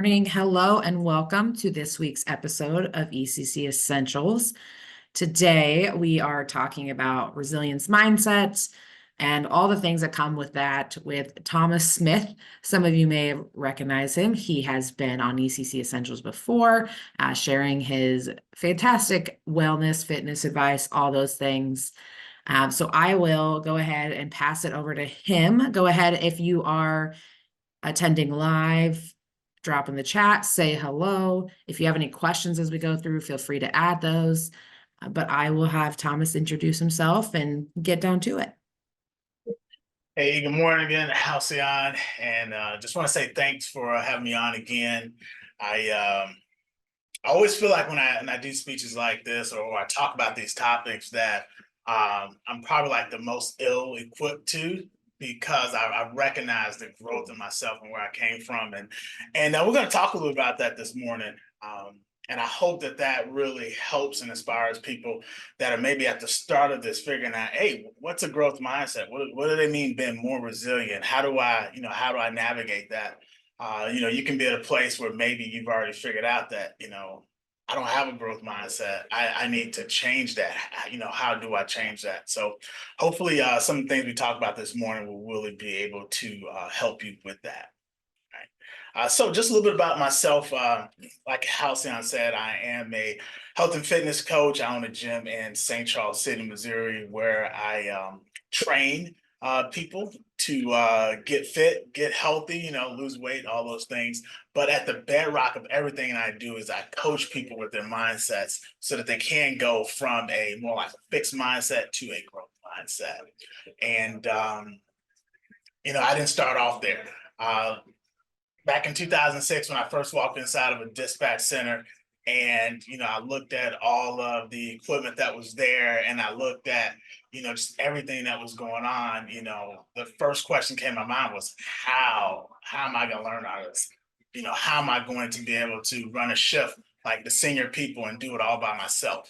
morning. Hello, and welcome to this week's episode of ECC Essentials. Today, we are talking about resilience mindsets and all the things that come with that with Thomas Smith. Some of you may recognize him. He has been on ECC Essentials before, sharing his fantastic wellness, fitness advice, all those things. So I will go ahead and pass it over to him. Go ahead if you are attending live, drop in the chat, say hello. If you have any questions as we go through, feel free to add those. But I will have Thomas introduce himself and get down to it. Hey, good morning again, Halcyon, and just want to say thanks for having me on again. I always feel like when I do speeches like this or I talk about these topics that I'm probably like the most ill-equipped to because I recognize the growth in myself and where I came from, and we're going to talk a little about that this morning. And I hope that that really helps and inspires people that are maybe at the start of this figuring out, hey, what's a growth mindset? What do they mean being more resilient? How do I navigate that? You can be at a place where maybe you've already figured out that, I don't have a growth mindset. I need to change that. How do I change that? So hopefully some of the things we talked about this morning will really be able to help you with that. So just a little bit about myself. Like Halcyon said, I am a health and fitness coach. I own a gym in St. Charles City, Missouri, where I train people to get fit, get healthy, lose weight, all those things. But at the bedrock of everything I do is I coach people with their mindsets so that they can go from a more like a fixed mindset to a growth mindset. And, I didn't start off there. Back in 2006, when I first walked inside of a dispatch center, and I looked at all of the equipment that was there, and I looked at just everything that was going on. The first question came to my mind was how am I going to learn all this? How am I going to be able to run a shift like the senior people and do it all by myself?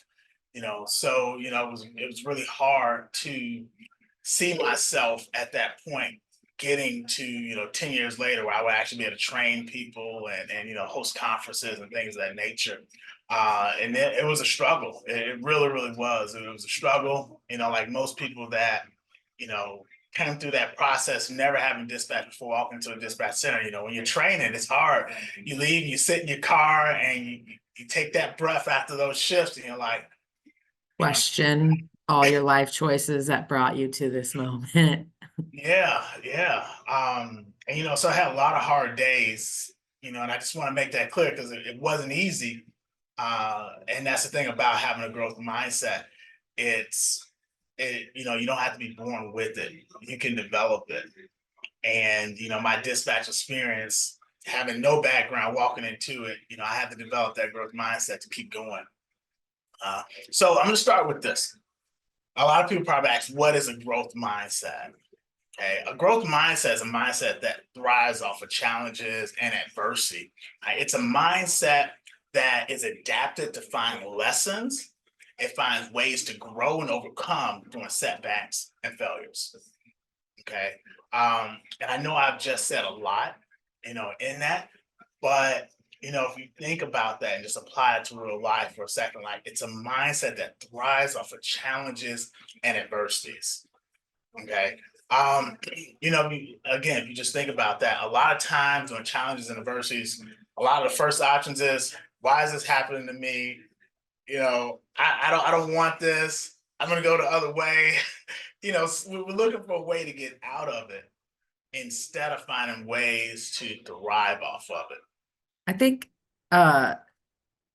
So it was really hard to see myself at that point getting to 10 years later where I would actually be able to train people and host conferences and things of that nature. And it was a struggle. It really, really was. It was a struggle, like most people that, came through that process, never having dispatch before walking to a dispatch center. When you're training, it's hard. You leave, you sit in your car and you take that breath after those shifts and you're like, Question all your life choices that brought you to this moment. Yeah. And so I had a lot of hard days, and I just want to make that clear because it wasn't easy. And that's the thing about having a growth mindset. You don't have to be born with it. You can develop it. And my dispatch experience, having no background walking into it, I had to develop that growth mindset to keep going. So I'm going to start with this. A lot of people probably ask, what is a growth mindset? Okay, a growth mindset is a mindset that thrives off of challenges and adversity. Right? It's a mindset that is adapted to find lessons. It finds ways to grow and overcome during setbacks and failures. Okay, and I know I've just said a lot, in that, but if you think about that and just apply it to real life for a second, like it's a mindset that thrives off of challenges and adversities. Okay. Again, if you just think about that, a lot of times when challenges and adversities, a lot of the first options is, why is this happening to me? I don't want this. I'm going to go the other way. We're looking for a way to get out of it instead of finding ways to thrive off of it. I think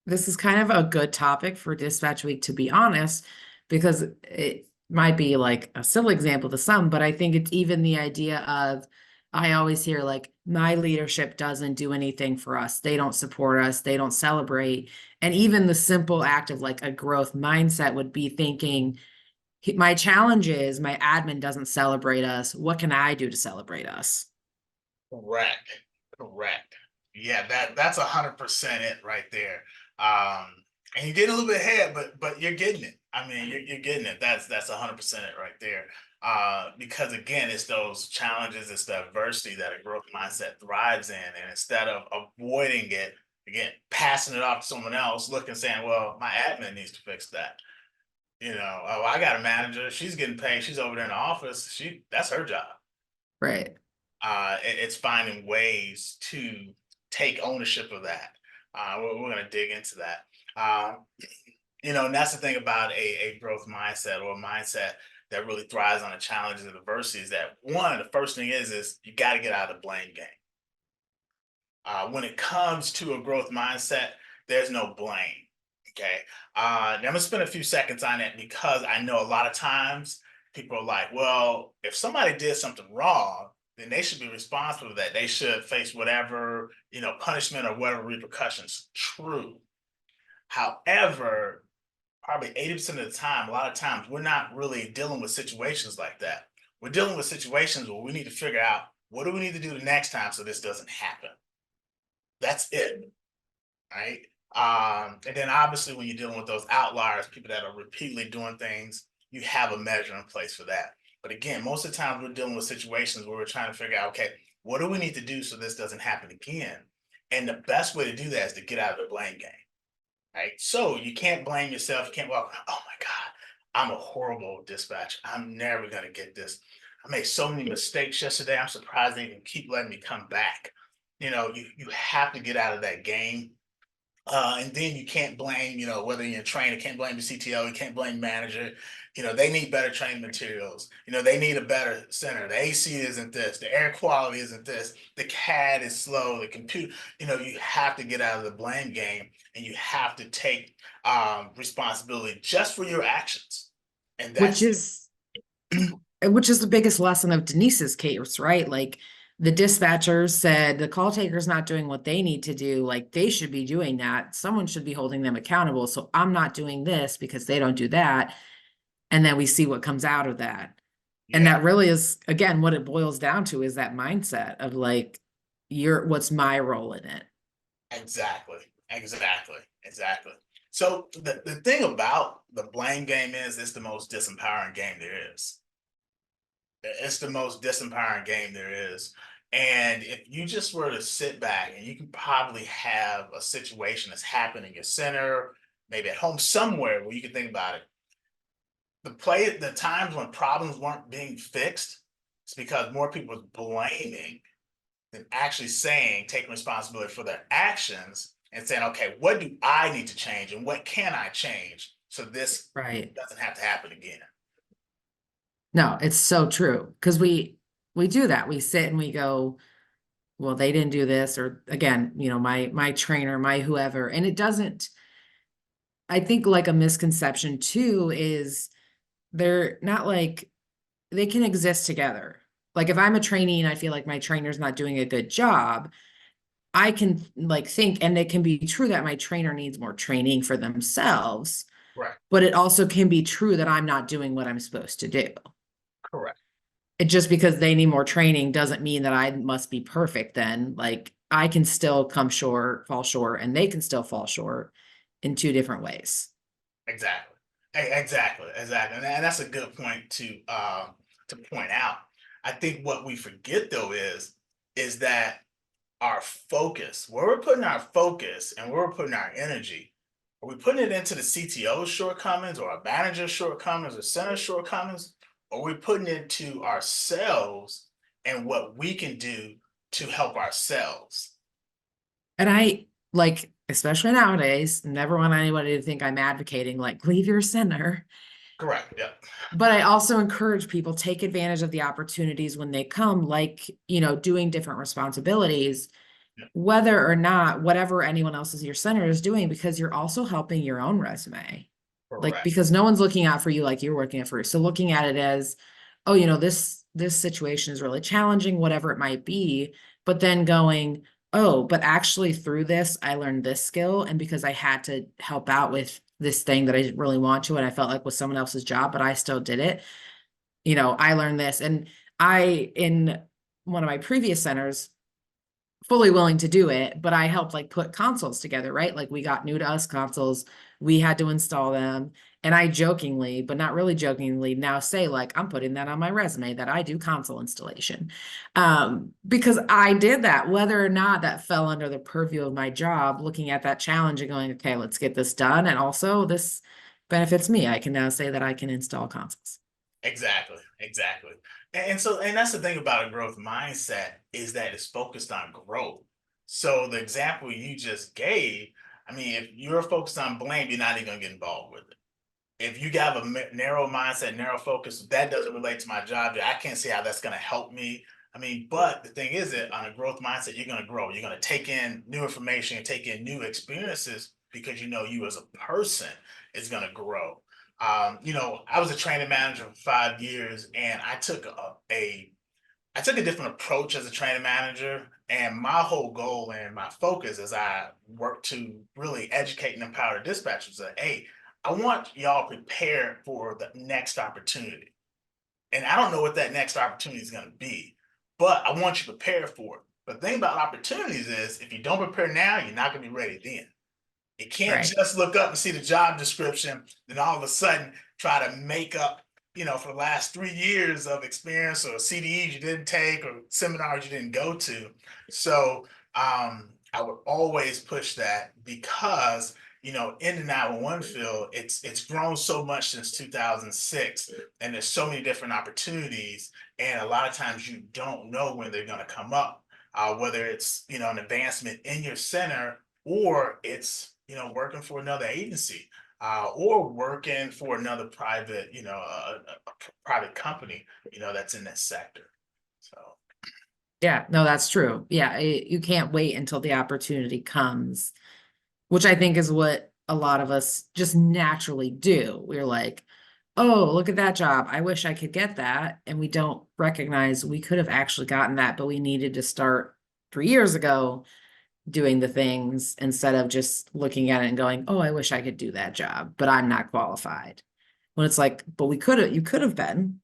this is kind of a good topic for Dispatch Week, to be honest, because it might be like a silly example to some, but I think it's even the idea of, I always hear like, my leadership doesn't do anything for us. They don't support us. They don't celebrate. And even the simple act of like a growth mindset would be thinking, my challenge is my admin doesn't celebrate us. What can I do to celebrate us? Correct. Yeah, that's 100% it right there. And you're getting a little bit ahead, but you're getting it. I mean, you're getting it. That's 100% it right there. Because again, it's those challenges, it's the adversity that a growth mindset thrives in, and instead of avoiding it, again, passing it off to someone else, looking saying, "Well, my admin needs to fix that." Oh, I got a manager. She's getting paid. She's over there in the office. That's her job. Right. It's finding ways to take ownership of that. We're going to dig into that. And that's the thing about a growth mindset, or a mindset that really thrives on the challenges and adversity, is that one, the first thing is you got to get out of the blame game. When it comes to a growth mindset, there's no blame. Okay. Now I'm gonna spend a few seconds on that, because I know a lot of times people are like, well, if somebody did something wrong, then they should be responsible for that. They should face whatever, punishment or whatever repercussions. True. However, probably 80% of the time, a lot of times, we're not really dealing with situations like that. We're dealing with situations where we need to figure out, what do we need to do the next time so this doesn't happen. That's it, right? And then obviously, when you're dealing with those outliers, people that are repeatedly doing things, you have a measure in place for that. But again, most of the time we're dealing with situations where we're trying to figure out, okay, what do we need to do so this doesn't happen again? And the best way to do that is to get out of the blame game, right? So you can't blame yourself. You can't walk around, oh my God, I'm a horrible dispatcher. I'm never gonna get this. I made so many mistakes yesterday. I'm surprised they even keep letting me come back. You have to get out of that game. And then you can't blame, whether you're a trainer, can't blame the CTO, you can't blame manager. They need better training materials. They need a better center. The AC isn't this, the air quality isn't this, the CAD is slow, the computer, you have to get out of the blame game, and you have to take responsibility just for your actions. And Which that's it. is which is the biggest lesson of Denise's case, right? Like the dispatchers said the call taker's not doing what they need to do. Like they should be doing that. Someone should be holding them accountable. So I'm not doing this because they don't do that. And then we see what comes out of that. And Yeah, that really is, again, what it boils down to is that mindset of like, what's my role in it? exactly. Exactly. So the thing about the blame game is, it's the most disempowering game there is. It's the most disempowering game there is. And if you just were to sit back, and you can probably have a situation that's happening in your center, maybe at home somewhere, where you can think about it. The times when problems weren't being fixed, it's because more people was blaming than actually taking responsibility for their actions and saying, okay, what do I need to change, and what can I change so this Right. doesn't have to happen again? No, it's so true. Because we do that. We sit and we go, well, they didn't do this, or again, my trainer, my whoever. And it doesn't, I think like a misconception too is they're not like they can exist together. Like if I'm a trainee and I feel like my trainer's not doing a good job, I can like think, and it can be true that my trainer needs more training for themselves, Right. but it also can be true that I'm not doing what I'm supposed to do. Correct. It just because they need more training doesn't mean that I must be perfect then. Like I can still come short, fall short, and they can still fall short in two different ways. Exactly. Exactly. And that's a good point to point out. I think what we forget, though, is that our focus, where we're putting our focus and where we're putting our energy, are we putting it into the CTO's shortcomings, or our manager's shortcomings, or center's shortcomings, or are we putting it into ourselves and what we can do to help ourselves? And I like, especially nowadays, never want anybody to think I'm advocating like leave your center. Correct. Yeah. But I also encourage people take advantage of the opportunities when they come, like, doing different responsibilities, Yeah. whether or not whatever anyone else is your center is doing, because you're also helping your own resume. Like, Correct. because no one's looking out for you like you're working it for. So looking at it as, oh, this situation is really challenging, whatever it might be, but then going, oh, but actually through this, I learned this skill. And because I had to help out with this thing that I didn't really want to, and I felt like was someone else's job, but I still did it. I learned this. And in one of my previous centers, fully willing to do it, but I helped like put consoles together, right? Like we got new to us consoles, we had to install them. And I jokingly, but not really jokingly, now say, like, I'm putting that on my resume that I do console installation. Because I did that, whether or not that fell under the purview of my job, looking at that challenge and going, okay, let's get this done. And also, this benefits me. I can now say that I can install consoles. Exactly, exactly. And that's the thing about a growth mindset is that it's focused on growth. So the example you just gave, I mean, if you're focused on blame, you're not even gonna get involved with it. If you have a narrow mindset, narrow focus, that doesn't relate to my job. I can't see how that's going to help me. I mean, but the thing is that on a growth mindset, you're going to grow. You're going to take in new information and take in new experiences because you know you as a person is going to grow. I was a training manager for 5 years, and I took a different approach as a training manager, and my whole goal and my focus as I work to really educate and empower the dispatchers that, hey, I want y'all prepared for the next opportunity. And I don't know what that next opportunity is going to be, but I want you prepared for it. But the thing about opportunities is if you don't prepare now, you're not going to be ready then. You can't Right. just look up and see the job description, then all of a sudden try to make up, for the last 3 years of experience or CDEs you didn't take or seminars you didn't go to. So I would always push that because in the 911 field, it's grown so much since 2006, and there's so many different opportunities, and a lot of times you don't know when they're going to come up, whether it's an advancement in your center or it's working for another agency or working for another private a private company that's in that sector. So Yeah, no, that's true. Yeah, you can't wait until the opportunity comes, which I think is what a lot of us just naturally do. We're like, oh, look at that job. I wish I could get that. And we don't recognize we could have actually gotten that, but we needed to start 3 years ago doing the things instead of just looking at it and going, oh, I wish I could do that job, but I'm not qualified. When it's like, but you could have been.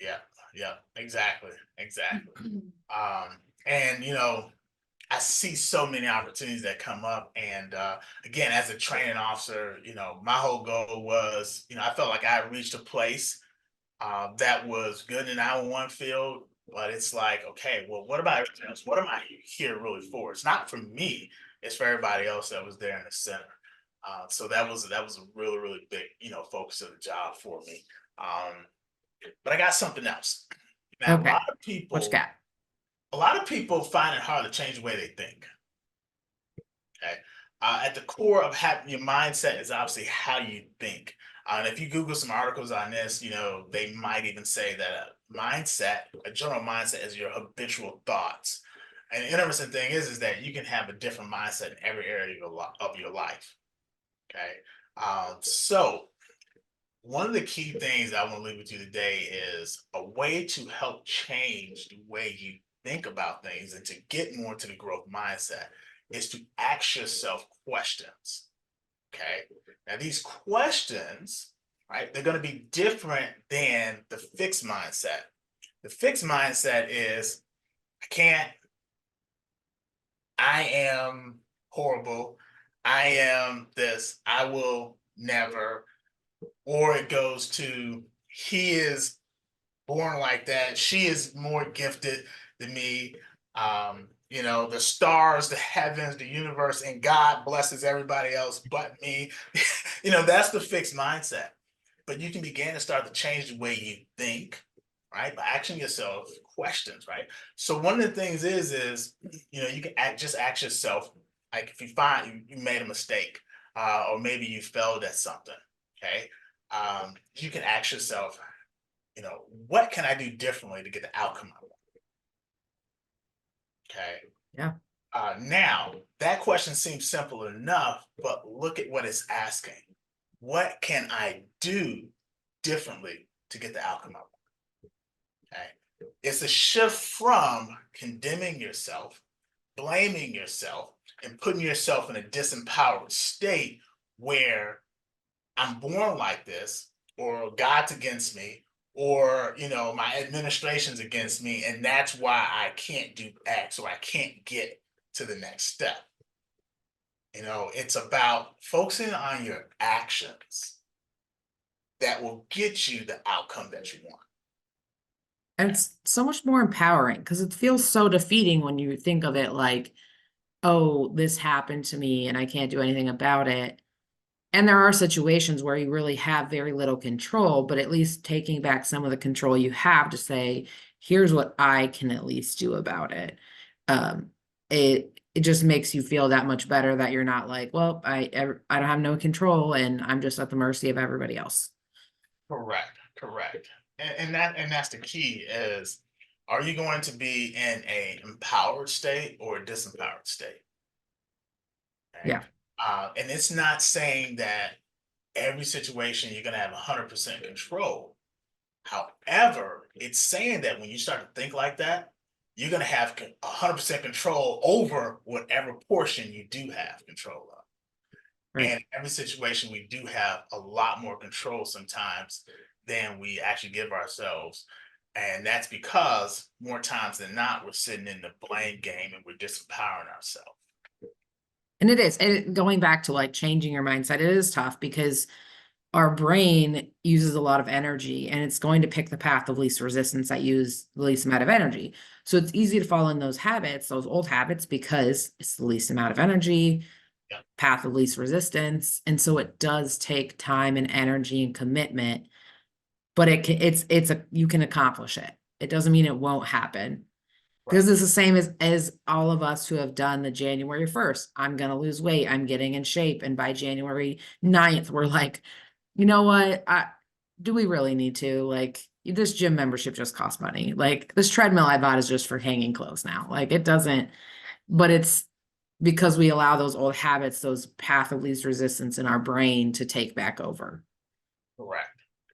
yeah, yeah, exactly. And I see so many opportunities that come up, and again, as a training officer, my whole goal was, I felt like I reached a place that was good in our one field, but it's like, okay, well, what about everything else? What am I here really for? It's not for me; it's for everybody else that was there in the center. So that was a really really big focus of the job for me. Um, but I got something else. Now, Okay. What you got? a lot of people find it hard to change the way they think. Okay. At the core of having your mindset is obviously how you think. And if you Google some articles on this, they might even say that a general mindset is your habitual thoughts. And the interesting thing is that you can have a different mindset in every area of your life. Okay. So one of the key things I want to leave with you today is a way to help change the way you think about things and to get more to the growth mindset is to ask yourself questions. Okay. Now, these questions, right, they're going to be different than the fixed mindset. The fixed mindset is I can't, I am horrible, I am this, I will never, or it goes to he is born like that. She is more gifted than me. The stars, the heavens, the universe, and God blesses everybody else but me. That's the fixed mindset. But you can begin to start to change the way you think, right? By asking yourself questions, right? So one of the things is you can just ask yourself, like if you find you made a mistake, or maybe you failed at something, okay? You can ask yourself, what can I do differently to get the outcome I want? Okay. Yeah. Now, that question seems simple enough, but look at what it's asking. What can I do differently to get the outcome I want? Okay. It's a shift from condemning yourself, blaming yourself, and putting yourself in a disempowered state where I'm born like this, or God's against me, or my administration's against me, and that's why I can't do X or I can't get to the next step. It's about focusing on your actions. that will get you the outcome that you want. And it's so much more empowering because it feels so defeating when you think of it like, oh, this happened to me and I can't do anything about it. And there are situations where you really have very little control, but at least taking back some of the control you have to say, here's what I can at least do about it. Um, it just makes you feel that much better that you're not like, well, I don't have no control and I'm just at the mercy of everybody else. Correct, correct. And that's the key is, are you going to be in a empowered state or a disempowered state? Okay. Yeah. And it's not saying that every situation you're going to have 100% control. However, it's saying that when you start to think like that, you're going to have 100% control over whatever portion you do have control of. Right. And in every situation, we do have a lot more control sometimes than we actually give ourselves. And that's because more times than not, we're sitting in the blame game and we're disempowering ourselves. And it is. And going back to like changing your mindset, it is tough because our brain uses a lot of energy and it's going to pick the path of least resistance that use the least amount of energy. So it's easy to fall in those habits, those old habits, because it's the least amount of energy, Yeah, path of least resistance. And so it does take time and energy and commitment, but it's a, you can accomplish it. It doesn't mean it won't happen. right. Because it's the same as all of us who have done the January 1st. I'm gonna lose weight. I'm getting in shape. And by January 9th, we're like, you know what? Do we really need to? Like, this gym membership just costs money. Like, this treadmill I bought is just for hanging clothes now. Like, it doesn't, but it's because we allow those old habits, those path of least resistance in our brain to take back over. Correct.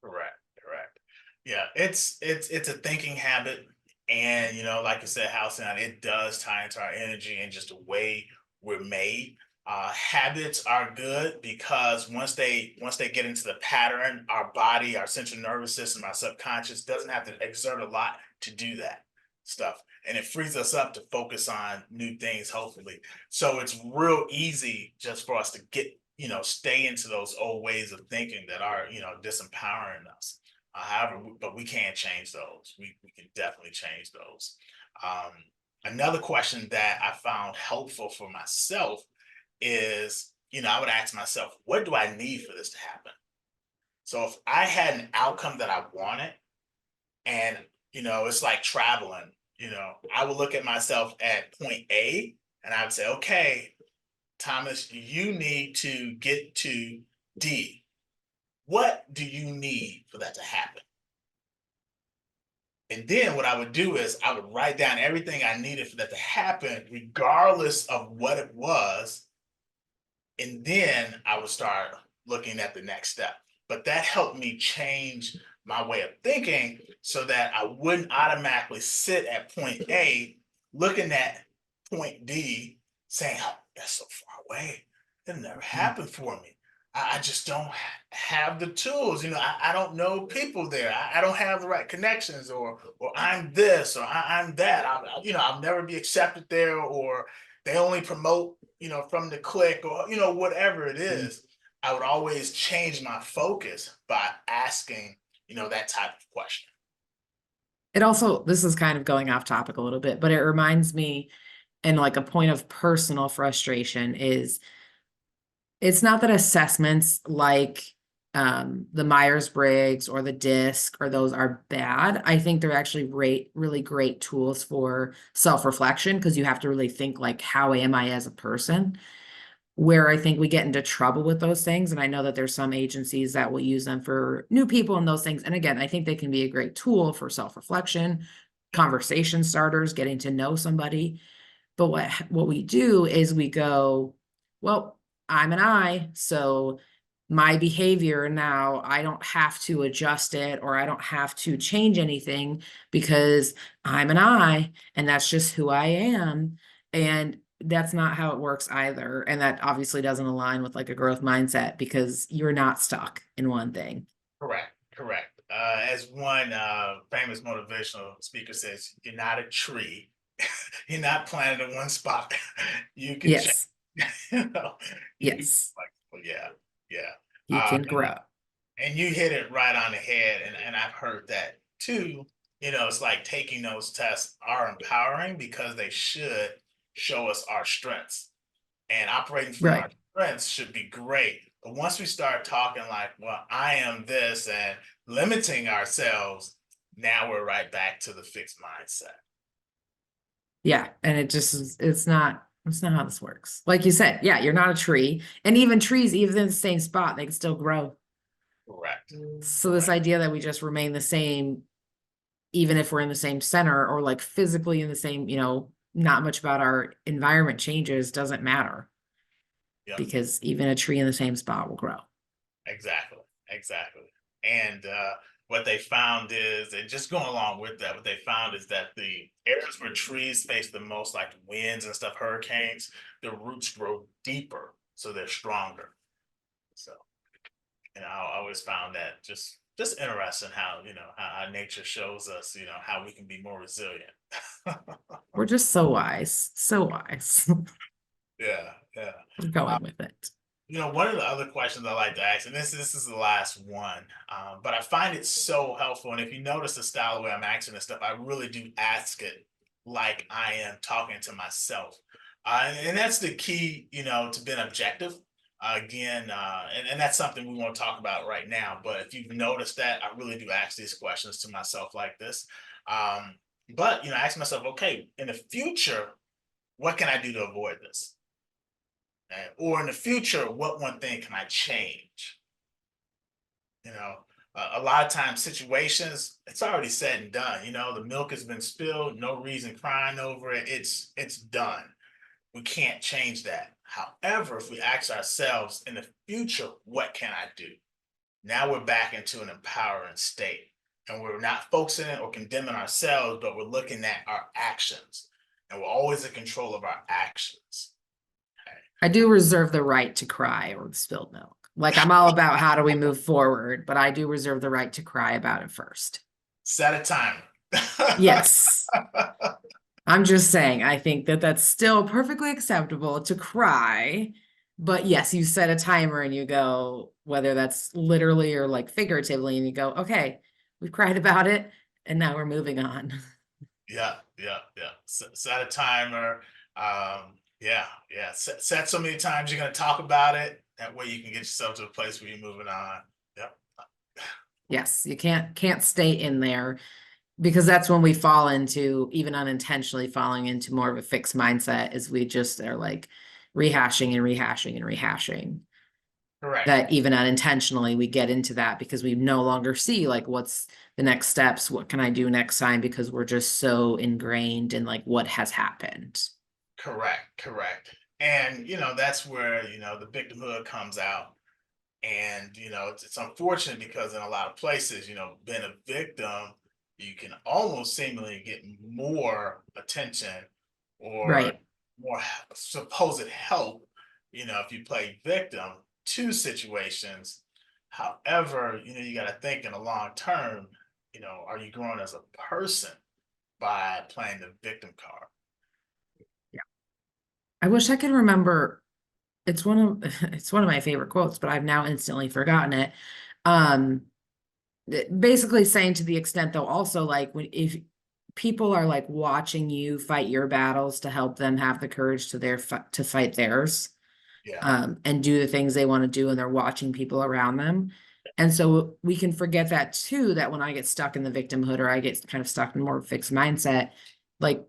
Correct. Correct. Yeah, it's a thinking habit, and like you said, house and it does tie into our energy and just the way we're made. Habits are good because once they get into the pattern, our body, our central nervous system, our subconscious doesn't have to exert a lot to do that stuff, and it frees us up to focus on new things, hopefully. So it's real easy just for us to get stay into those old ways of thinking that are disempowering us. However, but we can change those. We can definitely change those. Um, Another question that I found helpful for myself is, I would ask myself, what do I need for this to happen? So if I had an outcome that I wanted, and it's like traveling, I would look at myself at point A, and I would say, okay, Thomas, you need to get to D. What do you need for that to happen? And then what I would do is I would write down everything I needed for that to happen, regardless of what it was. And then I would start looking at the next step. But that helped me change my way of thinking so that I wouldn't automatically sit at point A looking at point D saying, oh, that's so far away. It'll never happen for me. I just don't have the tools. I don't know people there. I don't have the right connections, or I'm this, or I'm that. I'll never be accepted there, or they only promote from the click, or whatever it Mhm. is. I would always change my focus by asking that type of question. It also, this is kind of going off topic a little bit, but it reminds me, and like a point of personal frustration is it's not that assessments like the Myers-Briggs or the DISC or those are bad. I think they're actually really great tools for self-reflection because you have to really think like, how am I as a person? Where I think we get into trouble with those things. And I know that there's some agencies that will use them for new people and those things. And again, I think they can be a great tool for self-reflection, conversation starters, getting to know somebody. But what we do is we go, well, I'm an I, so my behavior now, I don't have to adjust it or I don't have to change anything because I'm an I and that's just who I am. And that's not how it works either. And that obviously doesn't align with like a growth mindset because you're not stuck in one thing. Correct, correct. As one famous motivational speaker says, you're not a tree. You're not planted in one spot. You can change. Yes. you know, you can, Yes. like, well, yeah, yeah. You can grow. And you hit it right on the head, and I've heard that too. It's like taking those tests are empowering because they should show us our strengths, and operating from our Right. strengths should be great. But once we start talking like, well, I am this and limiting ourselves, now we're right back to the fixed mindset. Yeah. And it's not how this works. Like you said, yeah, you're not a tree. And even trees, even in the same spot, they can still grow. Correct. So this idea that we just remain the same, even if we're in the same center or like physically in the same, not much about our environment changes doesn't matter Yep. because even a tree in the same spot will grow. Exactly. Exactly. And what they found is, and just going along with that, what they found is that the areas where trees face the most, like winds and stuff, hurricanes, the roots grow deeper, so they're stronger. So, I always found that just interesting how how nature shows us how we can be more resilient. We're just so wise, so wise. Yeah, yeah. We're going with it. One of the other questions I like to ask, and this is the last one, but I find it so helpful. And if you notice the style of the way I'm asking this stuff, I really do ask it like I am talking to myself. And that's the key, to being objective. Again, and that's something we want to talk about right now. But if you've noticed that, I really do ask these questions to myself like this. Um, but, ask myself, okay, in the future, what can I do to avoid this? Or in the future, what one thing can I change? You know, a lot of times situations, it's already said and done. The milk has been spilled, no reason crying over it. It's done. We can't change that. However, if we ask ourselves in the future, what can I do? Now we're back into an empowering state. And we're not focusing or condemning ourselves, but we're looking at our actions. And we're always in control of our actions. I do reserve the right to cry over the spilled milk. Like I'm all about how do we move forward, but I do reserve the right to cry about it first. Set a timer. Yes. I'm just saying, I think that that's still perfectly acceptable to cry. But yes, you set a timer and you go, whether that's literally or like figuratively, and you go, okay, we've cried about it and now we're moving on. Yeah, yeah, yeah. Set a timer. Yeah, yeah. Set so many times you're gonna talk about it. That way you can get yourself to a place where you're moving on. Yep. Yes, you can't stay in there because that's when we fall into, even unintentionally falling into more of a fixed mindset, is we just are like rehashing and rehashing and rehashing. Correct. That even unintentionally we get into that because we no longer see like what's the next steps, what can I do next time, because we're just so ingrained in like what has happened. Correct. Correct. And that's where the victimhood comes out. And it's unfortunate because in a lot of places, being a victim, you can almost seemingly get more attention or Right. more supposed help, if you play victim to situations. However, you got to think in the long term, are you growing as a person by playing the victim card? Yeah. I wish I could remember. It's one of it's one of my favorite quotes, but I've now instantly forgotten it. Um Basically saying, to the extent though, also like when if people are like watching you fight your battles to help them have the courage to fight theirs, Yeah, and do the things they want to do, and they're watching people around them. And so we can forget that too, that when I get stuck in the victimhood or I get kind of stuck in more fixed mindset, like,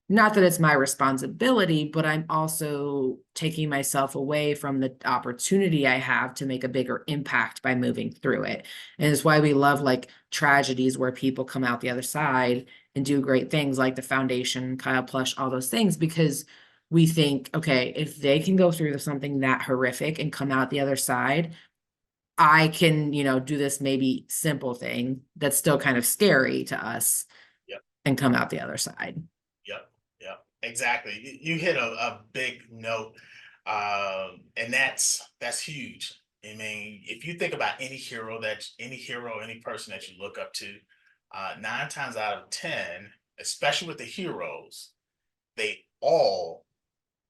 not that it's my responsibility, but I'm also taking myself away from the opportunity I have to make a bigger impact by moving through it. And it's why we love like tragedies where people come out the other side and do great things like the foundation, Kyle Plush, all those things, because we think, okay, if they can go through something that horrific and come out the other side, I can, do this maybe simple thing that's still kind of scary to us yep, and come out the other side. yep, yep. Exactly. You hit a big note, and that's huge. I mean, if you think about any person that you look up to, 9 times out of 10, especially with the heroes, they all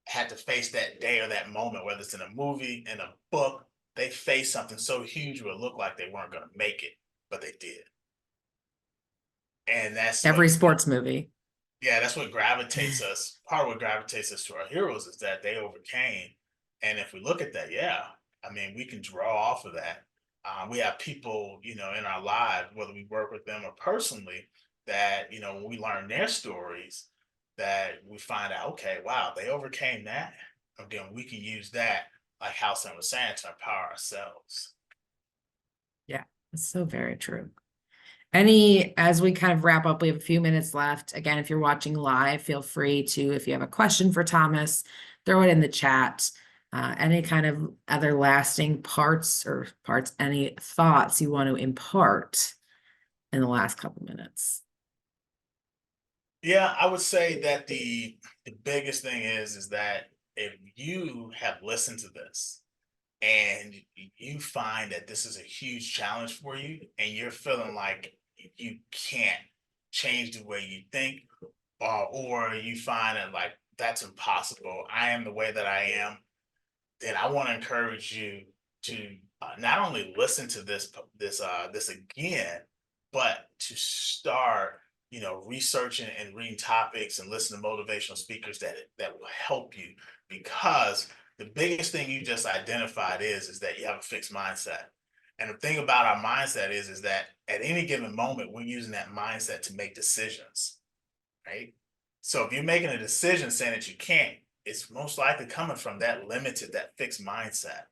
had to face that day or that moment, whether it's in a movie, in a book, they faced something so huge where it looked like they weren't going to make it, but they did. And that's what, Every sports movie. yeah, that's what gravitates us. Part of what gravitates us to our heroes is that they overcame. And if we look at that, yeah, I mean, we can draw off of that. We have people, you know, in our lives, whether we work with them or personally, that, you know, when we learn their stories, that we find out, okay, wow, they overcame that. And then we can use that, like Halcyon was saying, to empower ourselves. Yeah, it's so very true. As we kind of wrap up, we have a few minutes left. Again, if you're watching live, feel free to, if you have a question for Thomas, throw it in the chat. Any kind of other lasting any thoughts you want to impart in the last couple minutes? Yeah, I would say that the biggest thing is that if you have listened to this and you find that this is a huge challenge for you and you're feeling like you can't change the way you think, or you find that like that's impossible, I am the way that I am, then I want to encourage you to not only listen to this again, but to start, you know, researching and reading topics and listen to motivational speakers that will help you, because the biggest thing you just identified is that you have a fixed mindset. And the thing about our mindset is that at any given moment we're using that mindset to make decisions, right? So if you're making a decision saying that you can't, it's most likely coming from that limited, that fixed mindset.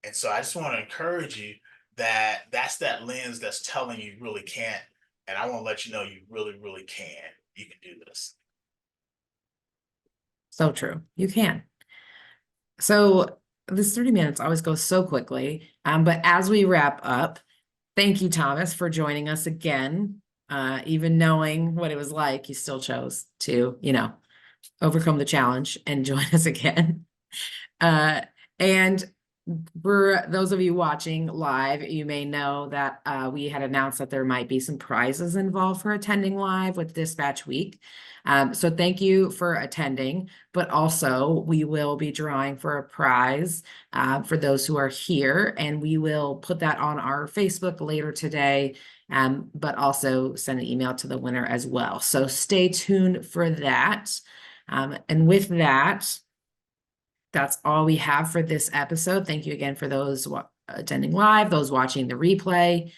And so I just want to encourage you that that's that lens that's telling you really can't. And I want to let you know you really, really can. You can do this. So true. You can. So this 30 minutes always goes so quickly. But as we wrap up, thank you, Thomas, for joining us again. Even knowing what it was like, you still chose to, you know, overcome the challenge and join us again. And for those of you watching live, you may know that we had announced that there might be some prizes involved for attending live with Dispatch Week. So thank you for attending, but also we will be drawing for a prize for those who are here, and we will put that on our Facebook later today, but also send an email to the winner as well. So stay tuned for that. And with that, that's all we have for this episode. Thank you again for those attending live, those watching the replay.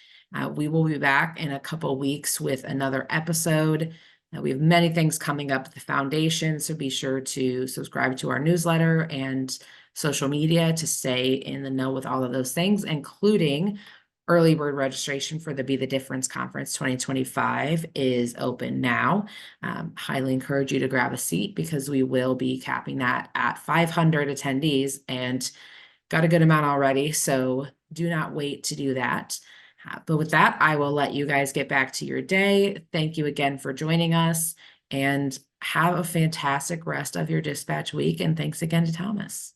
We will be back in a couple weeks with another episode. We have many things coming up at the foundation, so be sure to subscribe to our newsletter and social media to stay in the know with all of those things, including early bird registration for the Be the Difference Conference 2025 is open now. Highly encourage you to grab a seat because we will be capping that at 500 attendees and got a good amount already. So do not wait to do that. But with that, I will let you guys get back to your day. Thank you again for joining us and have a fantastic rest of your dispatch week. And thanks again to Thomas.